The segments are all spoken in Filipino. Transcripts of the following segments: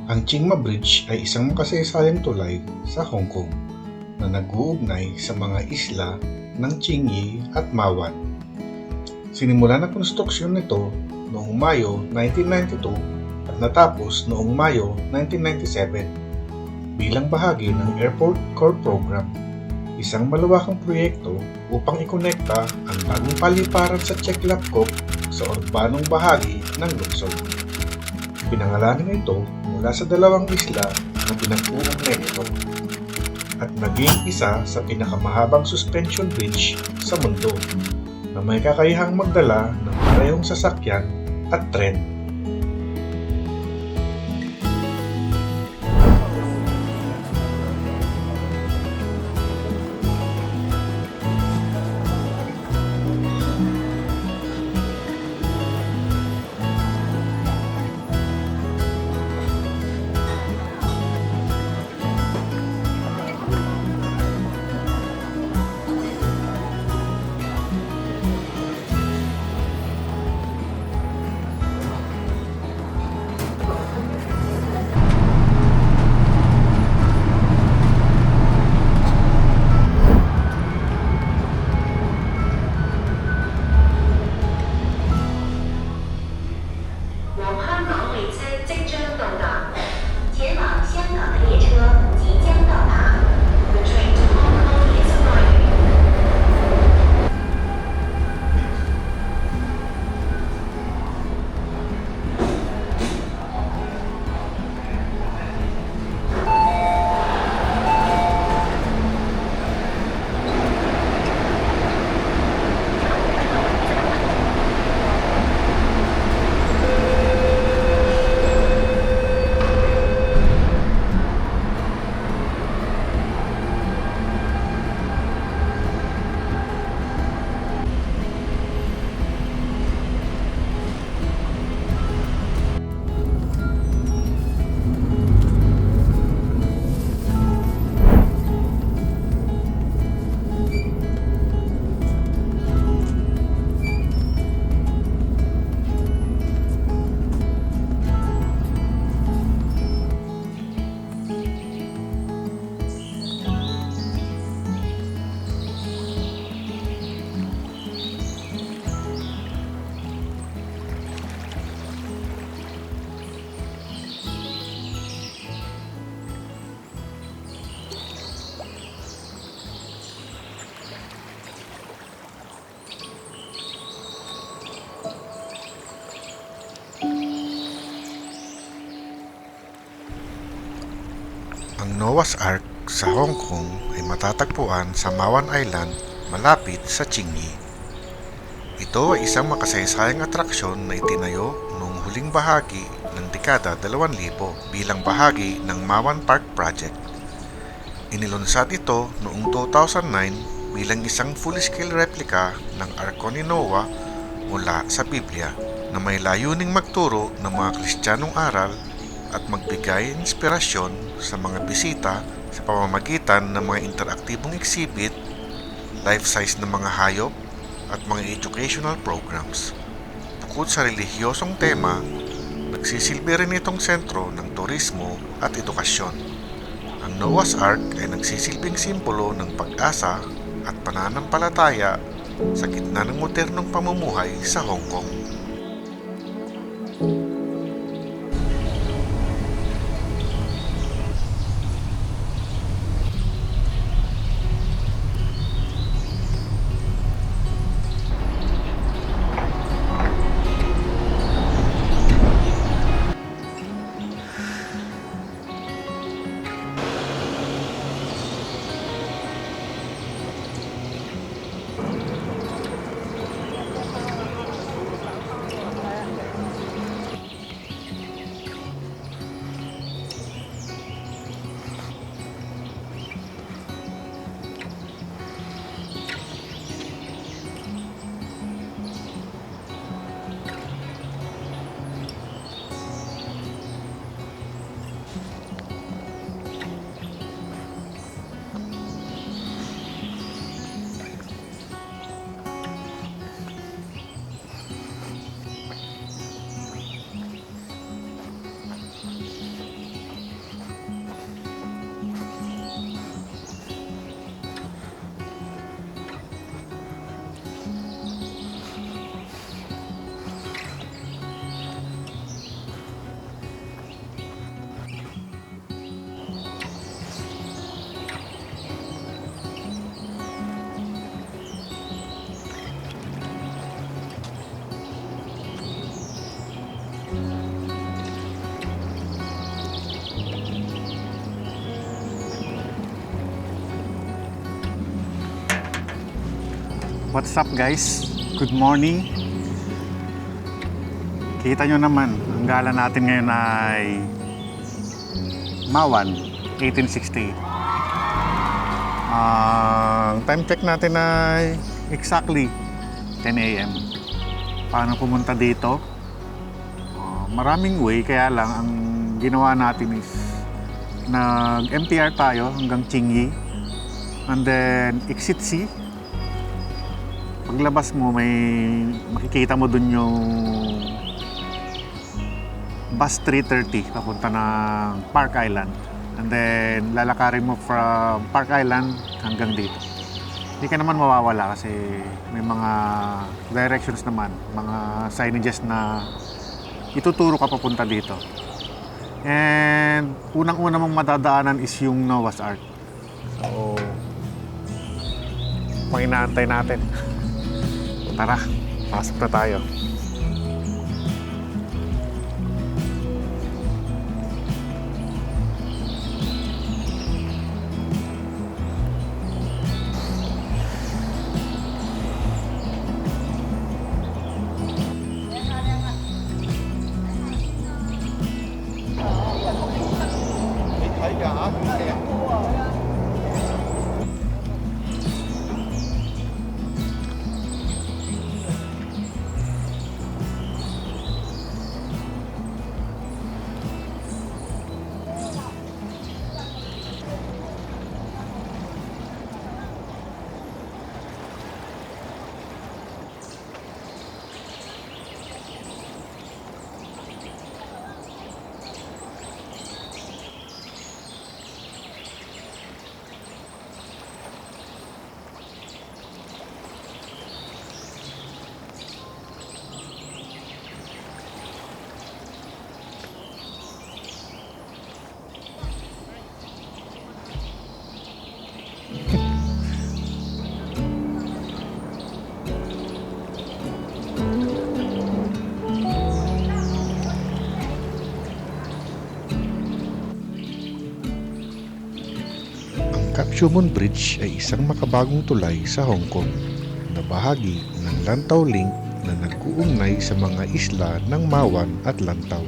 Ang Qingma Bridge ay isang makasaysayang tulay sa Hong Kong na nag-uugnay sa mga isla ng Qingyi at Mawan. Sinimulan ang konstruksyon nito noong Mayo 1992 at natapos noong Mayo 1997 bilang bahagi ng Airport Core Program, isang malawakang proyekto upang ikonekta ang bagong paliparan sa Cheklapkop sa urbanong bahagi ng lungsod. Pinangalanan ito mula sa dalawang isla na pinag-uugnay nito at naging isa sa pinakamahabang suspension bridge sa mundo na may kakayahang magdala ng parehong sasakyan at tren. Ang Noah's Ark sa Hong Kong ay matatagpuan sa Mawan Island malapit sa Qingyi. Ito ay isang makasaysayang atraksyon na itinayo noong huling bahagi ng dekada 2000 bilang bahagi ng Mawan Park Project. Inilunsad ito noong 2009 bilang isang full-scale replica ng Arko ni Noah mula sa Biblia na may layuning magturo ng mga Kristiyanong aral at magbigay inspirasyon sa mga bisita sa pamamagitan ng mga interaktibong exhibit, life-size na mga hayop at mga educational programs. Bukod sa relihiyosong tema, nagsisilbi rin itong sentro ng turismo at edukasyon. Ang Noah's Ark ay nagsisilbing simbolo ng pag-asa at pananampalataya sa gitna ng modernong pamumuhay sa Hong Kong. What's up guys? Good morning. Kita nyo naman, ang gala natin ngayon ay Mawan 1868. Ang time check natin ay exactly 10 a.m. Paano pumunta dito? Maraming way, kaya lang ang ginawa natin is nag-MTR tayo hanggang Chinyi and then exit C. Paglabas mo, may makikita mo dun yung bus 330 papunta ng Park Island. And then lalakarin mo from Park Island hanggang dito. Hindi ka naman mawawala kasi may mga directions naman, mga signages na ituturo ka papunta dito. And unang-una mong madadaanan is yung Noah's Ark. So, panginaantay natin. Tara, pasok na tayo. Kapsumon Bridge ay isang makabagong tulay sa Hong Kong na bahagi ng Lantau Link na nag-uugnay sa mga isla ng Mawan at Lantau.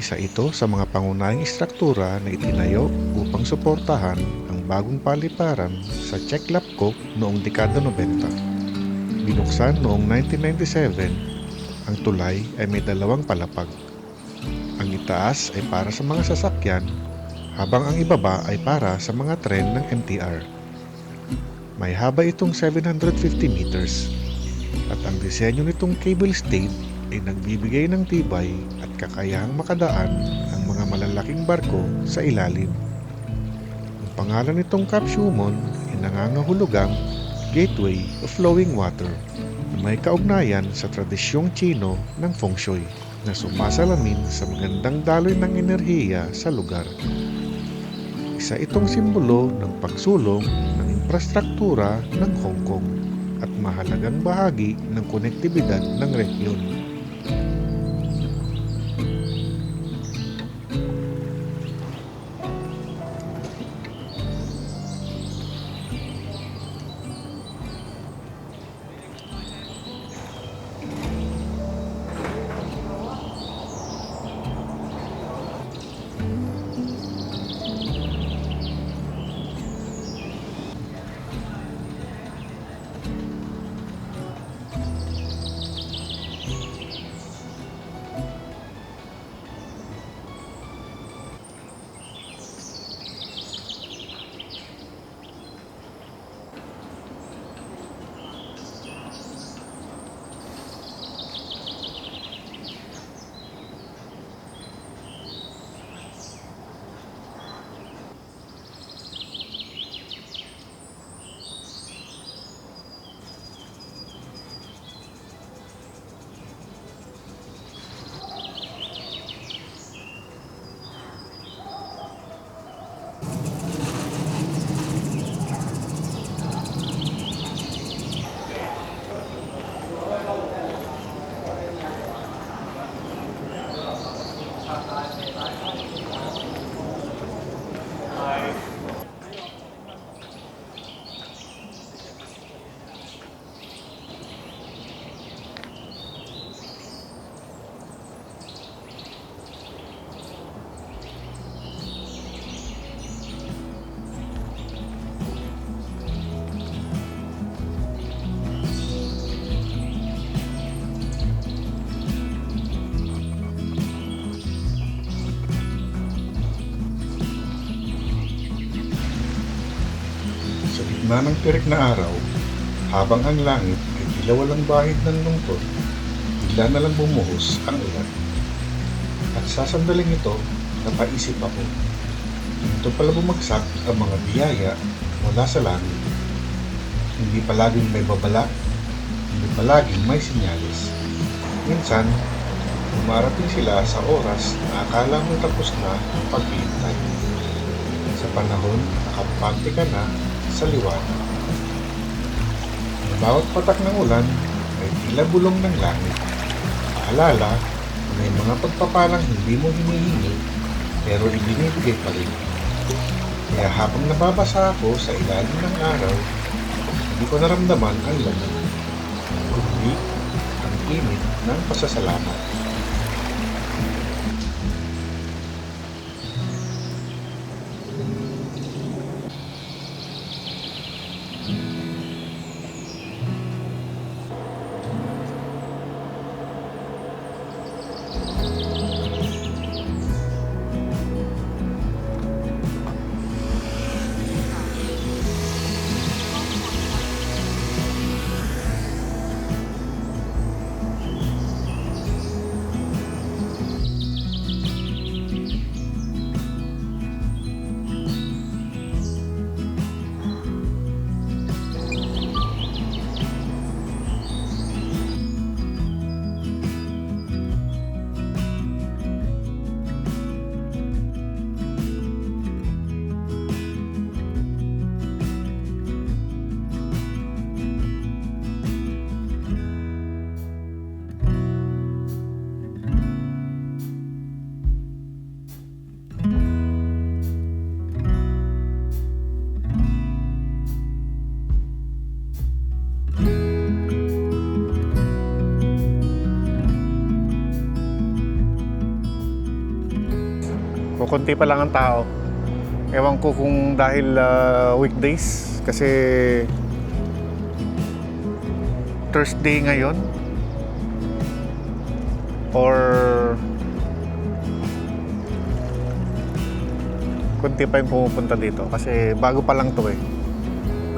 Isa ito sa mga pangunahing istruktura na itinayo upang suportahan ang bagong paliparan sa Checklapco noong dekada 90. Binuksan noong 1997, ang tulay ay may dalawang palapag. Ang itaas ay para sa mga sasakyan habang ang ibaba ay para sa mga tren ng MTR. May haba itong 750 meters at ang disenyo nitong cable stayed ay nagbibigay ng tibay at kakayahang makadaan ang mga malalaking barko sa ilalim. Ang pangalan nitong Kapsumon ay nangangahulugang Gateway of Flowing Water na may kaugnayan sa tradisyong Chino ng Feng Shui na sumasalamin sa magandang daloy ng enerhiya sa lugar. Isa itong simbolo ng pagsulong ng infrastruktura ng Hong Kong at mahalagang bahagi ng konektibidad ng rehiyon. gitna ng tirik na araw, habang ang langit ay tila walang bahid ng lungkot, bigla na lang bumuhos ang ulan. At sa sandaling ito, napaisip ako, dito pala bumagsak ang mga biyaya mula sa langit. Hindi palaging may babala, hindi palaging may sinyalis. Minsan, dumarating sila sa oras na akala mo tapos na ang paghihintay. Sa panahon, nakampante ka na sa liwanag. Ang bawat patak ng ulan ay tila bulong ng langit. Paalala, may mga pagpapalang hindi mo hinihingi pero ibinibigay pa rin. Kaya habang nababasa ako sa ilalim ng araw, hindi ko naramdaman ang lamig, kundi ang init ng pasasalamat. Kukunti pa lang ang tao. Ewan ko kung dahil weekdays kasi Thursday ngayon or kunti pa yung pumupunta dito kasi bago pa lang to eh.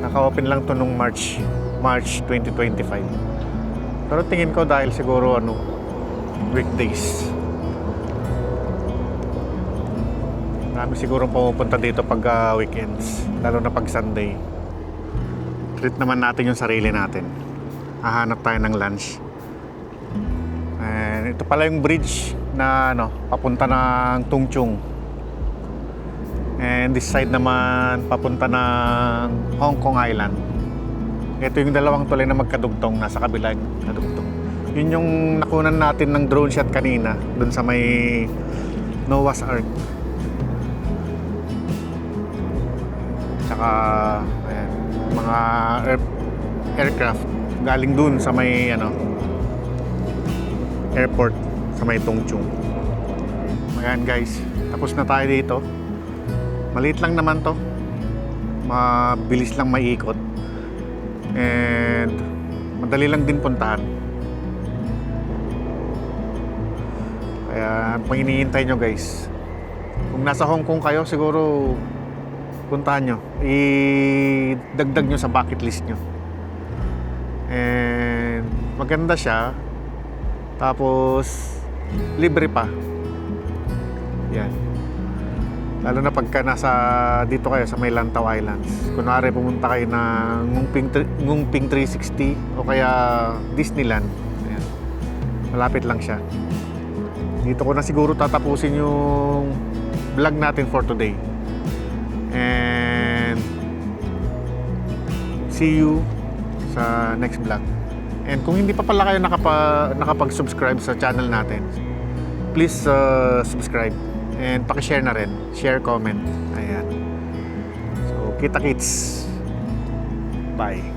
Kaka-open lang to nung March 2025. Pero tingin ko dahil siguro weekdays. Marami siguro pumupunta dito pag weekends, lalo na pag Sunday. Treat naman natin yung sarili natin. Hahanap tayo ng lunch. And ito pala yung bridge na papunta ng Tungchung. And this side naman papunta ng Hong Kong Island. Ito yung dalawang tulay na magkadugtong, nasa kabilang kadugtong. Yun yung nakunan natin ng drone shot kanina, dun sa may Noah's Ark. Tsaka ayan, mga aircraft galing dun sa may airport sa may Tungchung. Ayan guys, tapos na tayo dito. Maliit lang naman to, mabilis lang maiikot and madali lang din puntahan. Kaya pang iniintay nyo guys, kung nasa Hong Kong kayo siguro puntahan nyo, idagdag nyo sa bucket list nyo. And maganda siya, tapos libre pa. Yan. Lalo na pagka nasa dito kayo sa may Lantau Islands. Kunwari pumunta kayo ng Ngungping 360 o kaya Disneyland. Ayan. Malapit lang siya. Dito ko na siguro tatapusin yung vlog natin for today. And see you sa next vlog. And kung hindi pa pala kayo nakapag-subscribe sa channel natin, please subscribe and paki-share na rin, share, comment. Ayan. So kita-kits. Bye.